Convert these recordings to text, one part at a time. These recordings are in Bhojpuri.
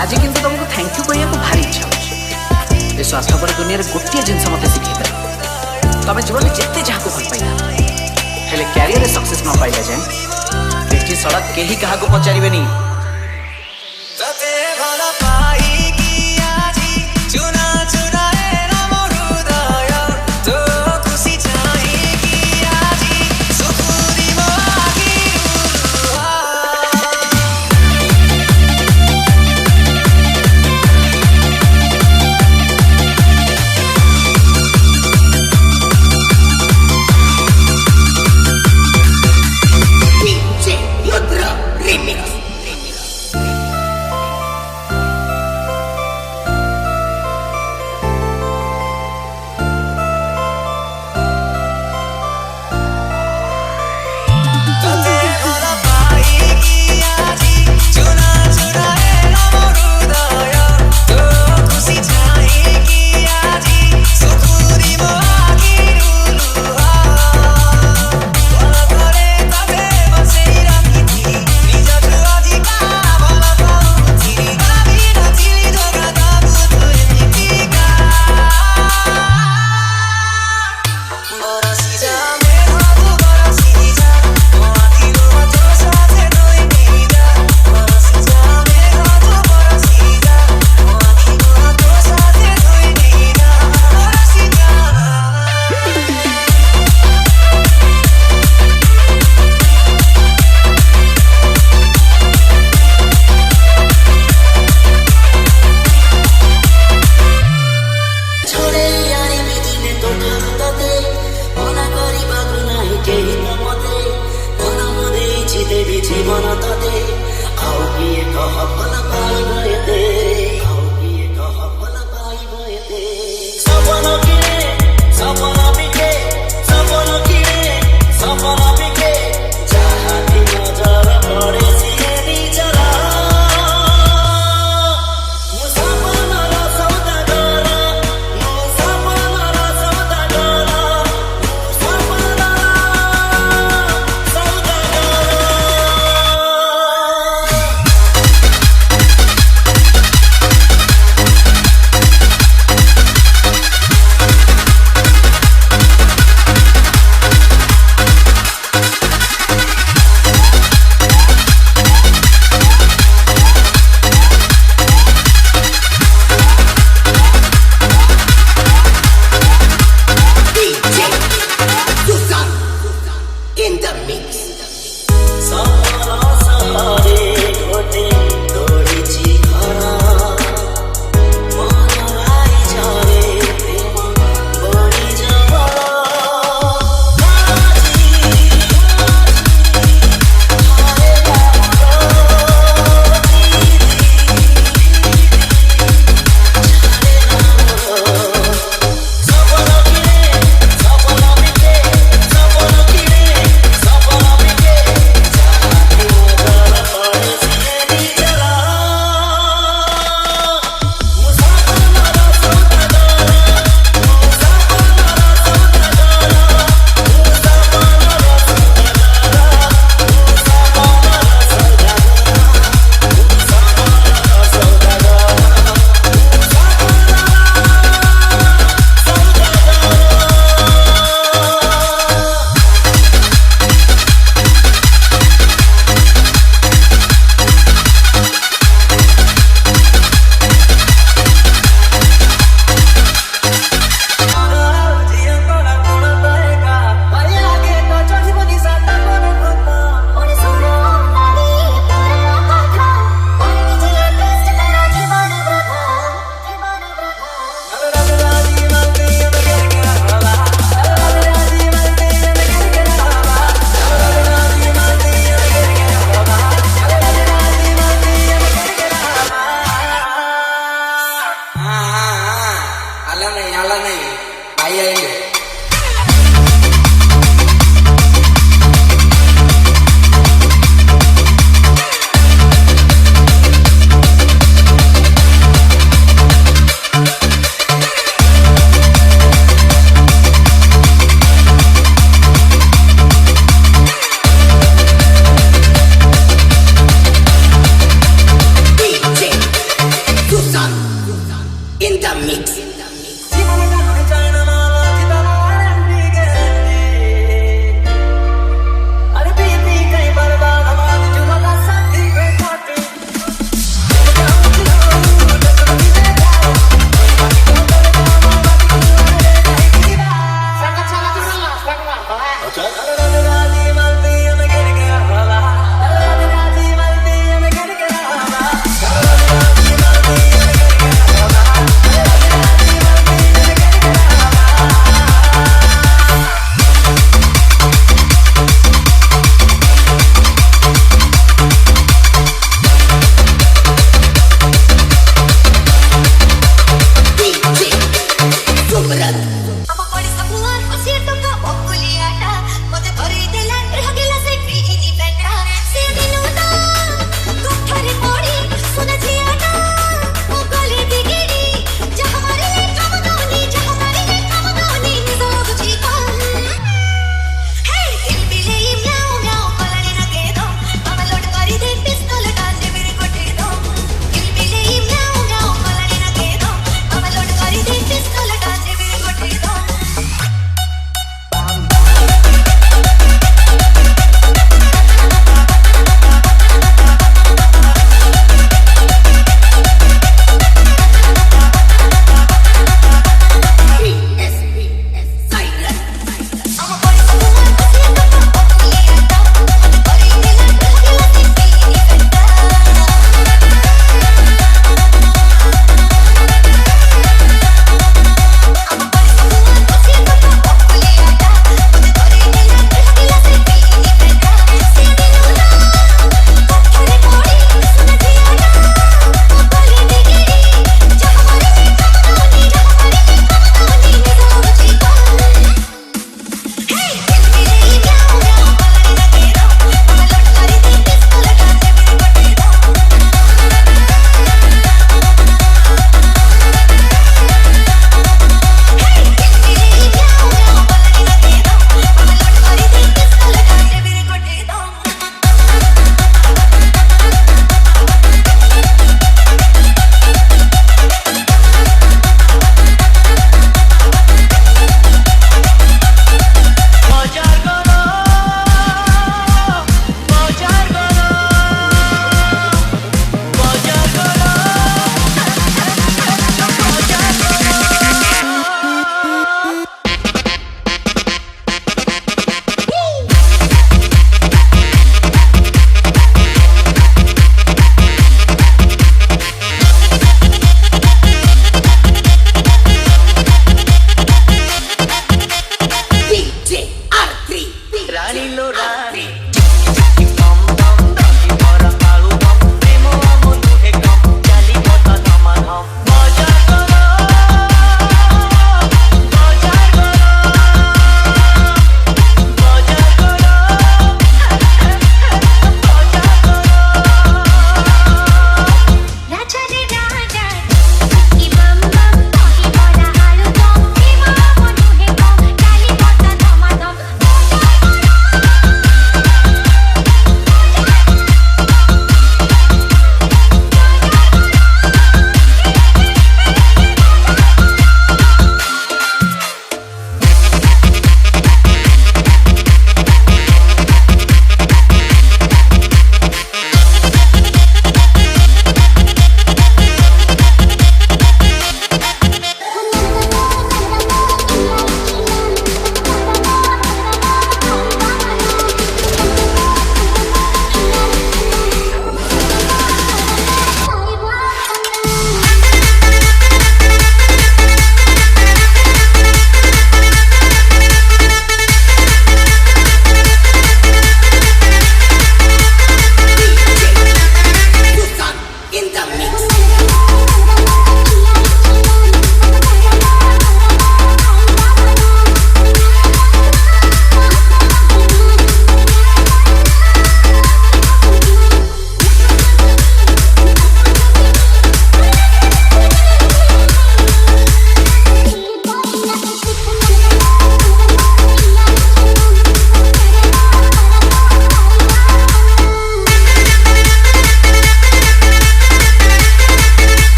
आज किंतु तुमको थैंक यू कहया को भारी इच्छा होची। ए स्वास्थ्यकर दुनिया रे गोटिए जिंस मते सिखैता तमे जीवन में जिते जहा को भल पाइला हेले कैरियर रे सक्सेस न पाइला जाय एठी सड़क केही कहा को पचारिबेनी।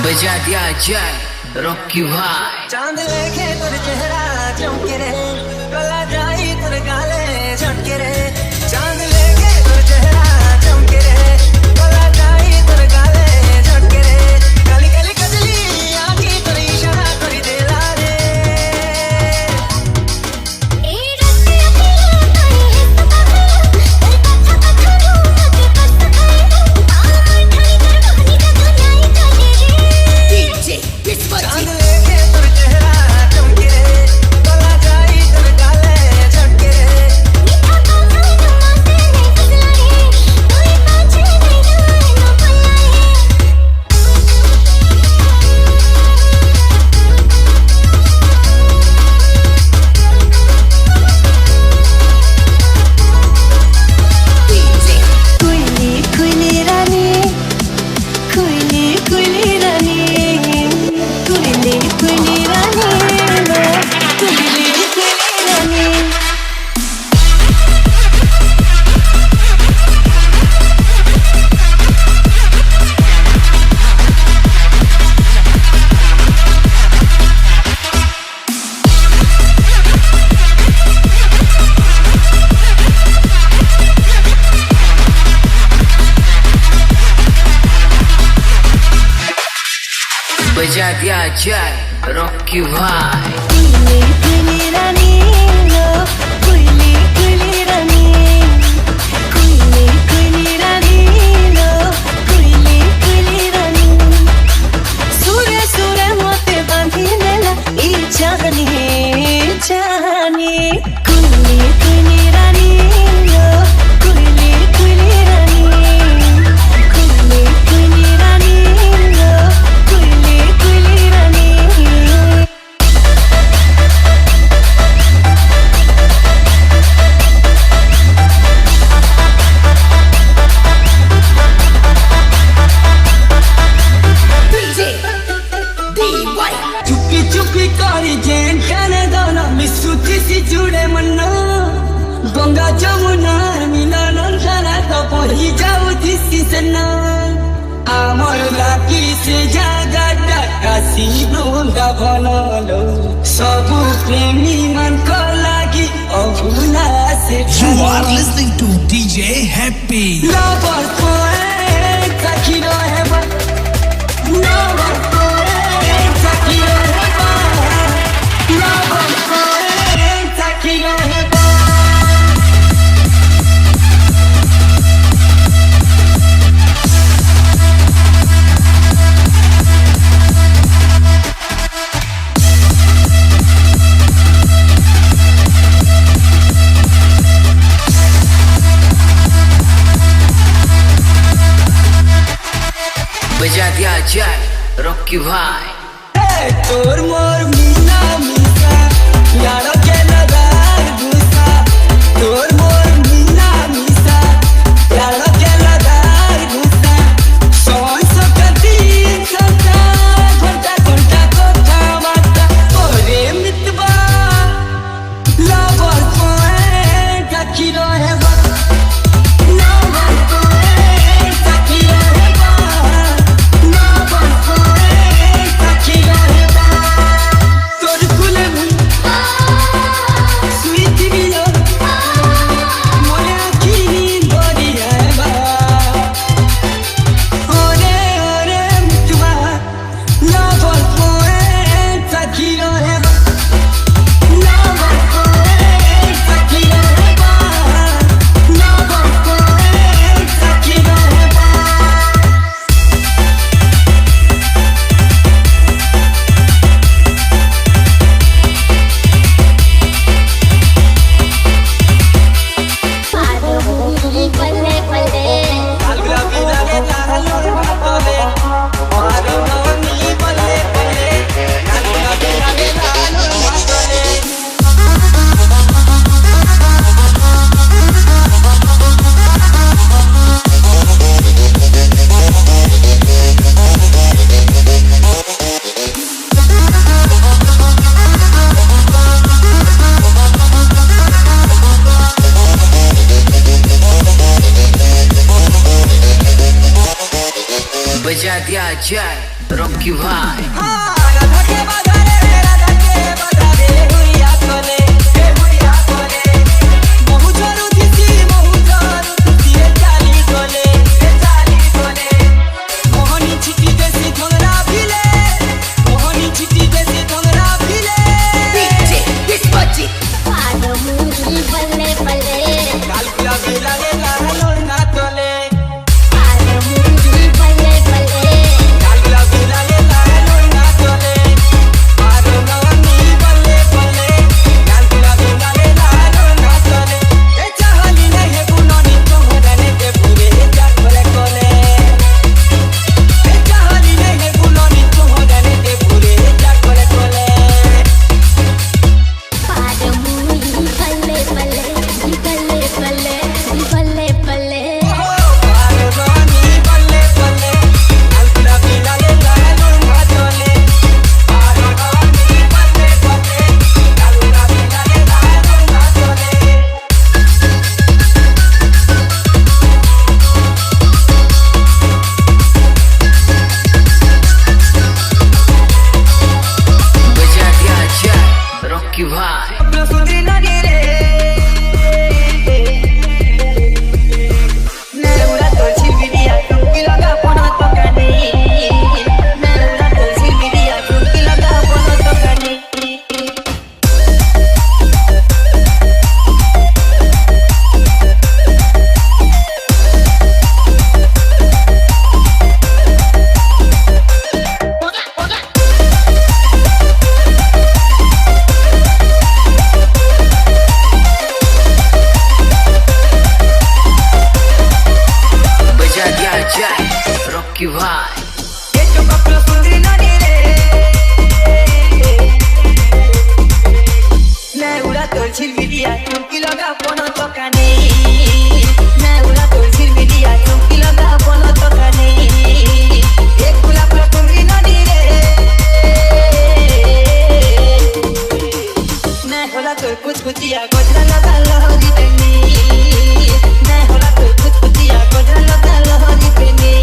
बजा दिया जाए रॉकी भाई। चांद लेके तुर चेहरा चमके रे, गला जाई तुर गाले झटके रे। चांद लेके तुर चेहरा चमके रे, गला जाई तुर गाले झटके रे। काली काली कजली आखी तुर इशारा करी देला रे। ए रस्ते अपनी है सतावे, दिल का थका थरू मत कस खाए। आमर ठणी कर बहनी का दुनिया चले रे। डीजे विस्मत चांद लेके तुर बजा दिया जाए रॉकी भाई। कुली कुली रानी लो, कुली कुली रानी, कुली कुली रानी लो, कुली कुली रानी। सुरे सुरे मोते बांधी नेला ई चाहनी चाहनी। कुली कुली रानी लो, कुली कुली रानी, कुली कुली रानी लो, कुली कुली रानी। चुपी चुपी करी जेन खाने दाना मिसुती सी जुड़े मन्ना गंगा जमुना मिलन सारा तो पही जाऊ दिसी सन्ना आमर लाकी से जागा काशी बृंदा बनलो सबु प्रेमी मन को लागी अभुला से You are listening to DJ Happy. Lover poet Takiro heba Lover poet Takiro heba Lover poet Takiro heba बजा दिया जाए रॉकी भाई। तोर मोर मीना मीसा यारो के लगार घुसा तोर मोर मीना मीसा यारो के लगार घुसा सोन सकती सता घंटा घंटा कोठा माता ओरे मितवा lover poet Takiro heba Lover poet Takiro heba Lover poet Takiro heba Tor kule bhai Sweet bilo More akini body heba Ore ore mitwa Lover poet Takiro heba Lover poet Takiro heba Lover poet Takiro heba पल्ले पल्ले Algra vida de la lorna tole Aro no ni palle palle Algra vida de la lorna tole बजा दिया जाए रॉकी भाई। राधा के बधारे हुइया तले हुइया तले बहु जरू दिसी रे चाली गले मोहनी छिटी देसी धोरा भिले मोहनी छिटी देसी धोरा भिले पारो मुरी पल्ले पल्ले कालकुला बेला रे लorna तले पारो मुरी पल्ले पल्ले Algra vida de la lorna তোর ঝিলমিলিয়া চুমকি লগা কোনো তোকা নেই না ওরা তোর ঝিলমিলিয়া চুমকি লগা কোনো তোকা নেই এক গোলাপ তুমি নদী রে না হলা তোর কুচকুচিয়া গজরা লগা লহরি পেনি না হলা তোর কুচকুচিয়া গজরা লগা লহরি পেনি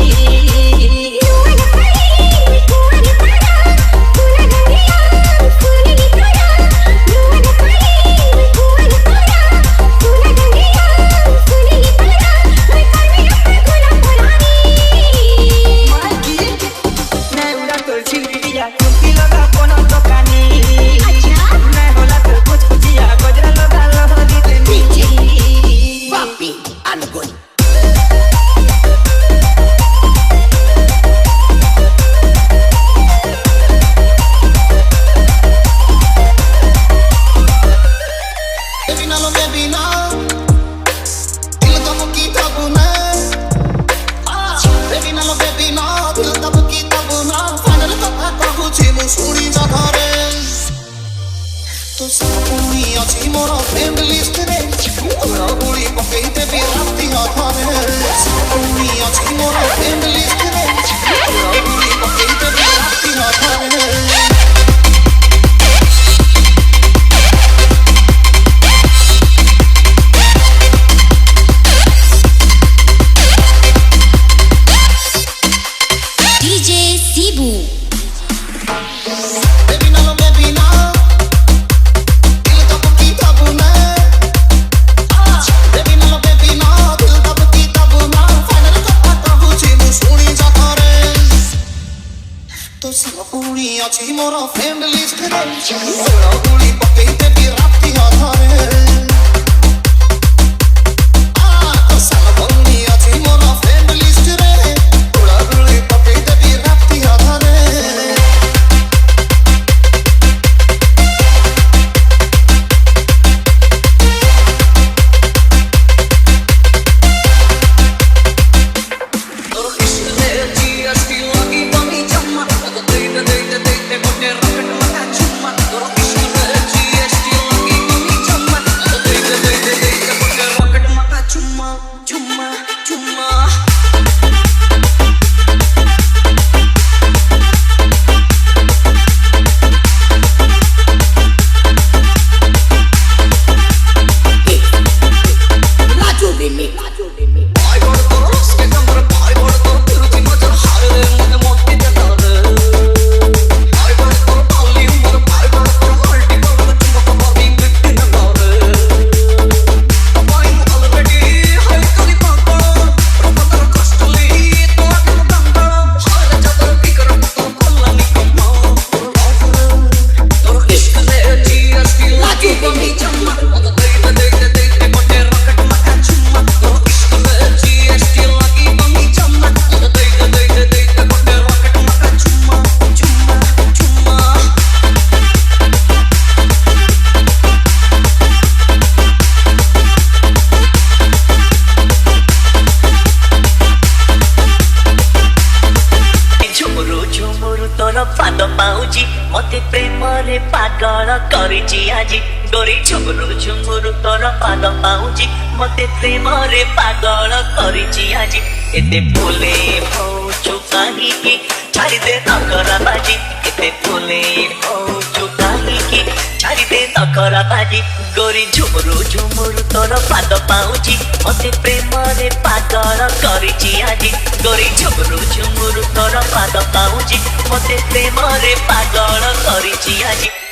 गोरी झुमुरु झुमुरु तोर पाद पाउची मते प्रेम रे पागल करिची आजी गोरी झुमुरु झुमुरु तोर पाद पाउची मते प्रेम रे पागल करिची आजी